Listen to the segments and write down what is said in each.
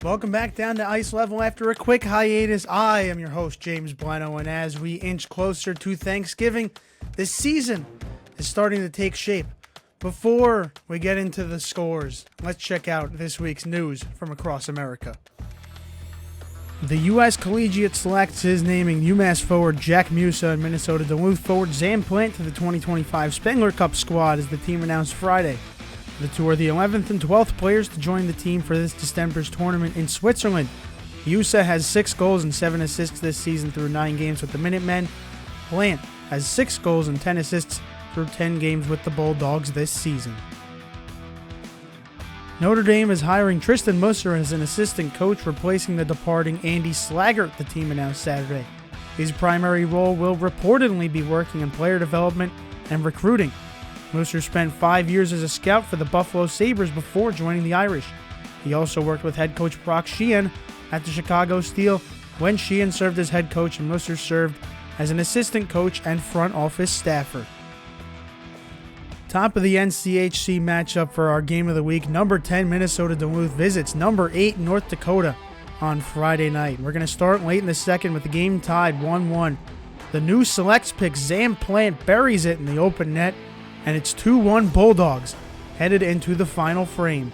Welcome back down to Ice Level after a quick hiatus. I am your host, James Blennau, and as we inch closer to Thanksgiving, this season is starting to take shape. Before we get into the scores, let's check out this week's news from across America. The U.S. Collegiate selects his naming UMass forward Jack Musa and Minnesota Duluth forward Zam Plant to the 2025 Spengler Cup squad as the team announced Friday. The two are the 11th and 12th players to join the team for this December's tournament in Switzerland. Musa has 6 goals and 7 assists this season through 9 games with the Minutemen. Plant has 6 goals and 10 assists through 10 games with the Bulldogs this season. Notre Dame is hiring Tristan Musser as an assistant coach, replacing the departing Andy Slaggert, the team announced Saturday. His primary role will reportedly be working in player development and recruiting. Musser spent 5 years as a scout for the Buffalo Sabres before joining the Irish. He also worked with head coach Brock Sheehan at the Chicago Steel when Sheehan served as head coach and Musser served as an assistant coach and front office staffer. Top of the NCHC matchup for our game of the week, number 10 Minnesota Duluth visits number 8 North Dakota on Friday night. We're going to start late in the second with the game tied 1-1. The new selects pick Zam Plant buries it in the open net, and it's 2-1 Bulldogs headed into the final frame.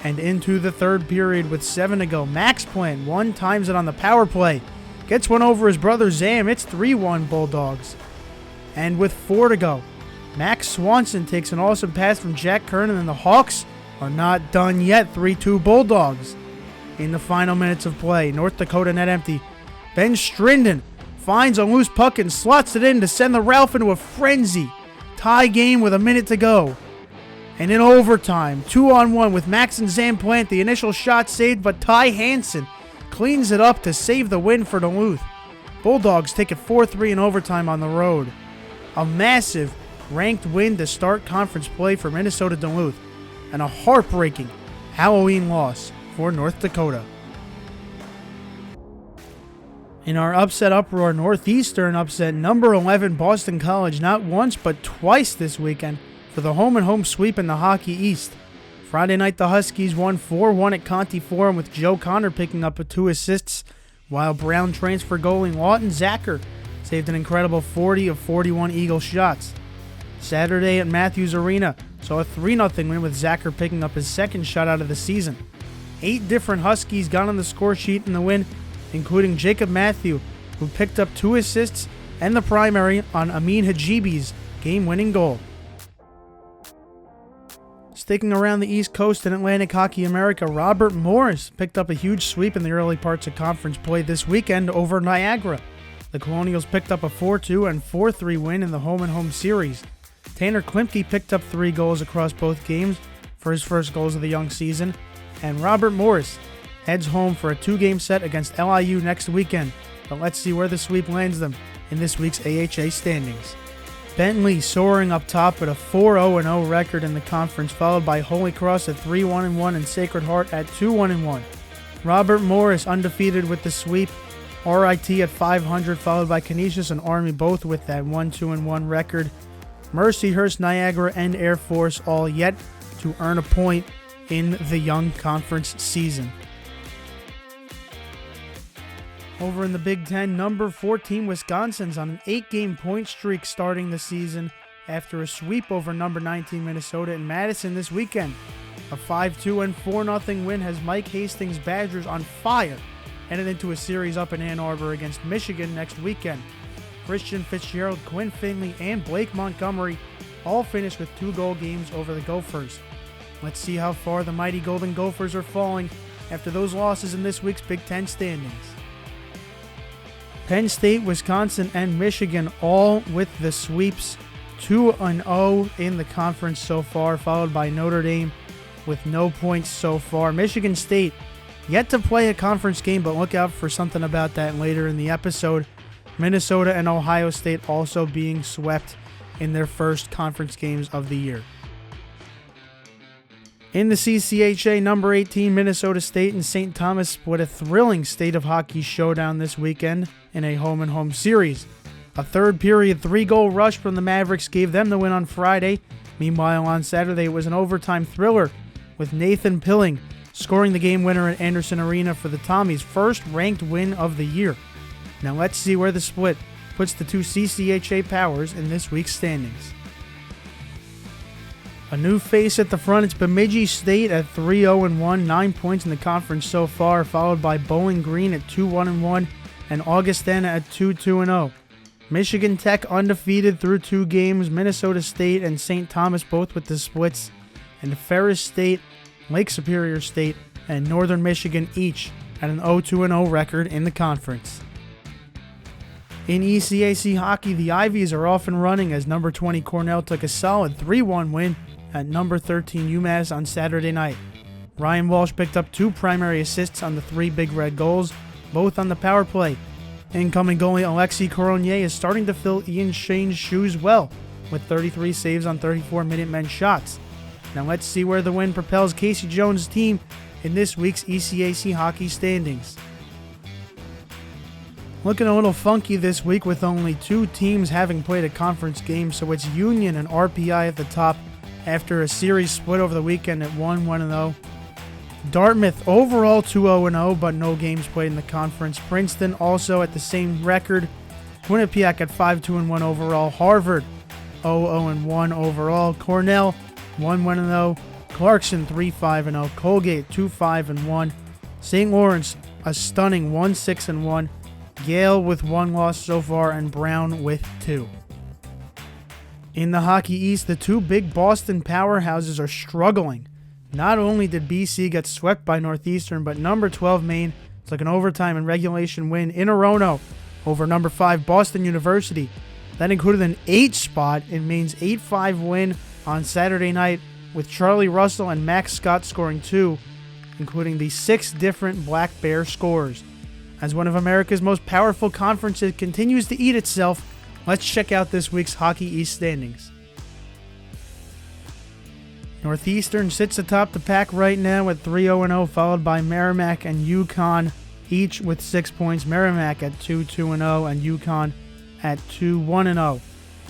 And into the third period with 7 to go, Max Plant times it on the power play. Gets one over his brother Zam, it's 3-1 Bulldogs. And with 4 to go, Max Swanson takes an awesome pass from Jack Kernan, and the Hawks are not done yet, 3-2 Bulldogs. In the final minutes of play, North Dakota net empty. Ben Strinden finds a loose puck and slots it in to send the Ralph into a frenzy. Tie game with a minute to go. And in overtime, 2-on-1 with Max and Zam Plant, the initial shot saved, but Ty Hansen cleans it up to save the win for Duluth. Bulldogs take it 4-3 in overtime on the road. A massive ranked win to start conference play for Minnesota Duluth, and a heartbreaking Halloween loss for North Dakota. In our upset uproar, Northeastern upset number 11 Boston College not once but twice this weekend for the home-and-home sweep in the Hockey East. Friday night, the Huskies won 4-1 at Conti Forum with Joe Connor picking up 2 assists, while Brown transfer goalie Lawton Zacher saved an incredible 40 of 41 Eagle shots. Saturday at Matthews Arena saw a 3-0 win with Zacher picking up his second shutout of the season. 8 different Huskies got on the score sheet in the win, including Jacob Matthew, who picked up 2 assists and the primary on Amin Hajibi's game-winning goal. Sticking around the East Coast in Atlantic Hockey America, Robert Morris picked up a huge sweep in the early parts of conference play this weekend over Niagara. The Colonials picked up a 4-2 and 4-3 win in the home-and-home series. Tanner Klimke picked up 3 goals across both games for his first goals of the young season, and Robert Morris heads home for a 2-game set against LIU next weekend, but let's see where the sweep lands them in this week's AHA standings. Bentley soaring up top at a 4-0-0 record in the conference, followed by Holy Cross at 3-1-1 and Sacred Heart at 2-1-1. Robert Morris undefeated with the sweep, RIT at 500, followed by Canisius and Army, both with that 1-2-1 record. Mercyhurst, Niagara, and Air Force all yet to earn a point in the young conference season. Over in the Big Ten, number 14 Wisconsin's on an 8-game point streak starting the season after a sweep over number 19 Minnesota in Madison this weekend. A 5-2 and 4-0 win has Mike Hastings' Badgers on fire, headed into a series up in Ann Arbor against Michigan next weekend. Christian Fitzgerald, Quinn Finley, and Blake Montgomery all finished with 2-goal games over the Gophers. Let's see how far the mighty Golden Gophers are falling after those losses in this week's Big Ten standings. Penn State, Wisconsin, and Michigan all with the sweeps, 2-0 in the conference so far, followed by Notre Dame with no points so far. Michigan State yet to play a conference game, but look out for something about that later in the episode. Minnesota and Ohio State also being swept in their first conference games of the year. In the CCHA, number 18 Minnesota State and St. Thomas split a thrilling state of hockey showdown this weekend in a home-and-home series. A third-period 3-goal rush from the Mavericks gave them the win on Friday. Meanwhile, on Saturday, it was an overtime thriller with Nathan Pilling scoring the game winner at Anderson Arena for the Tommies' first ranked win of the year. Now let's see where the split puts the two CCHA powers in this week's standings. A new face at the front, it's Bemidji State at 3-0-1, 9 points in the conference so far, followed by Bowling Green at 2-1-1 and Augustana at 2-2-0. Michigan Tech undefeated through 2 games, Minnesota State and St. Thomas both with the splits, and Ferris State, Lake Superior State, and Northern Michigan each at an 0-2-0 record in the conference. In ECAC hockey, the Ivies are off and running as number 20 Cornell took a solid 3-1 win at number 13 UMass on Saturday night. Ryan Walsh picked up 2 primary assists on the 3 Big Red goals, both on the power play. Incoming goalie Alexei Coronier is starting to fill Ian Shane's shoes well, with 33 saves on 34 Minutemen shots. Now let's see where the win propels Casey Jones' team in this week's ECAC hockey standings. Looking a little funky this week with only 2 teams having played a conference game, so it's Union and RPI at the top after a series split over the weekend at 1-1-0. Dartmouth overall 2-0-0, but no games played in the conference. Princeton also at the same record. Quinnipiac at 5-2-1 overall. Harvard 0-0-1 overall. Cornell 1-1-0. Clarkson 3-5-0. Colgate 2-5-1. St. Lawrence a stunning 1-6-1. Yale with 1 loss so far, and Brown with 2. In the Hockey East, the 2 big Boston powerhouses are struggling. Not only did BC get swept by Northeastern, but number 12 Maine took an overtime and regulation win in Orono over number 5 Boston University. That included an 8 spot in Maine's 8-5 win on Saturday night, with Charlie Russell and Max Scott scoring 2, including the 6 different Black Bear scores. As one of America's most powerful conferences continues to eat itself, let's check out this week's Hockey East standings. Northeastern sits atop the pack right now at 3-0-0, followed by Merrimack and UConn, each with 6 points. Merrimack at 2-2-0 and UConn at 2-1-0.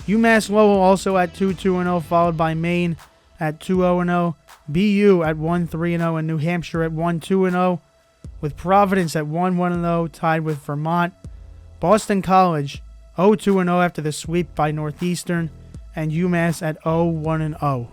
UMass Lowell also at 2-2-0, followed by Maine at 2-0-0, BU at 1-3-0, and New Hampshire at 1-2-0, with Providence at 1-1-0, tied with Vermont. Boston College 0-2-0 after the sweep by Northeastern, and UMass at 0-1-0.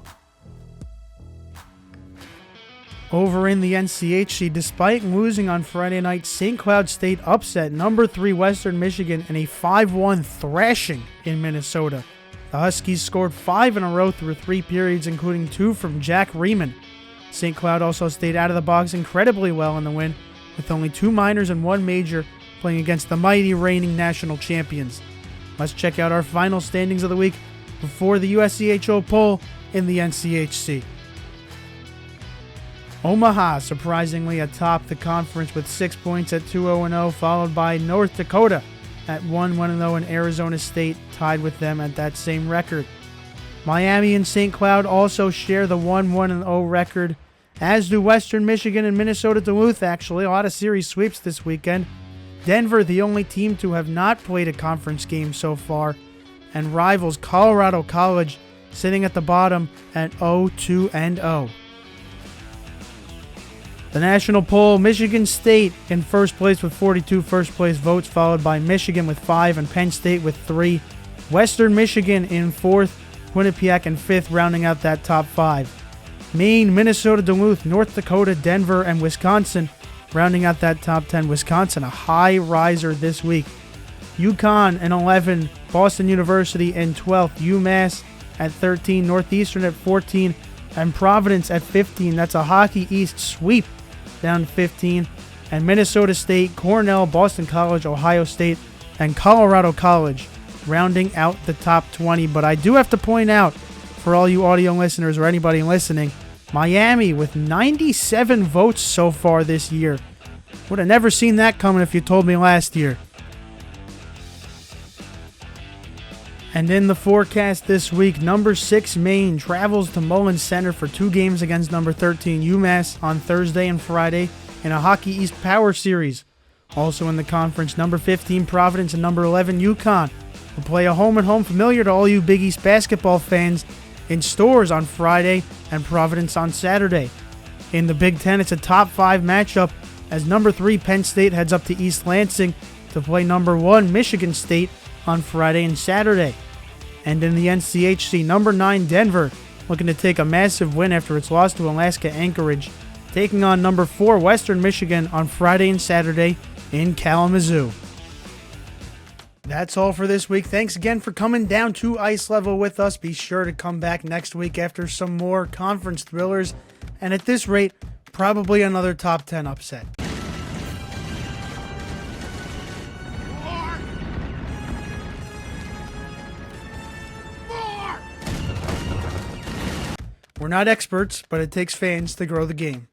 Over in the NCHC, despite losing on Friday night, St. Cloud State upset number 3 Western Michigan in a 5-1 thrashing in Minnesota. The Huskies scored 5 in a row through 3 periods, including 2 from Jack Riemann. St. Cloud also stayed out of the box incredibly well in the win, with only 2 minors and 1 major, playing against the mighty reigning national champions. Let's check out our final standings of the week before the USCHO Poll in the NCHC. Omaha surprisingly atop the conference with 6 points at 2-0-0, followed by North Dakota at 1-1-0, and Arizona State tied with them at that same record. Miami and St. Cloud also share the 1-1-0 record, as do Western Michigan and Minnesota Duluth. Actually, a lot of series sweeps this weekend. Denver, the only team to have not played a conference game so far, and rivals Colorado College sitting at the bottom at 0-2-0. The national poll, Michigan State in first place with 42 first-place votes, followed by Michigan with 5 and Penn State with 3. Western Michigan in 4th, Quinnipiac in 5th, rounding out that top 5. Maine, Minnesota, Duluth, North Dakota, Denver, and Wisconsin, rounding out that top 10. Wisconsin, a high riser this week. UConn in 11, Boston University in 12th, UMass at 13, Northeastern at 14, and Providence at 15. That's a Hockey East sweep down 15. And Minnesota State, Cornell, Boston College, Ohio State, and Colorado College rounding out the top 20. But I do have to point out, for all you audio listeners or anybody listening, Miami with 97 votes so far this year. Would have never seen that coming if you told me last year. And in the forecast this week, number 6 Maine travels to Mullins Center for 2 games against number 13 UMass on Thursday and Friday in a Hockey East Power Series. Also in the conference, number 15 Providence and number 11 UConn will play a home-and-home familiar to all you Big East basketball fans in Stores on Friday and Providence on Saturday. In the Big Ten, it's a top 5 matchup as number 3 Penn State heads up to East Lansing to play number 1 Michigan State on Friday and Saturday. And in the NCHC, number 9 Denver looking to take a massive win after its loss to Alaska Anchorage, taking on number 4 Western Michigan on Friday and Saturday in Kalamazoo. That's all for this week. Thanks again for coming down to Ice Level with us. Be sure to come back next week after some more conference thrillers, and at this rate, probably another top 10 upset. We're not experts, but it takes fans to grow the game.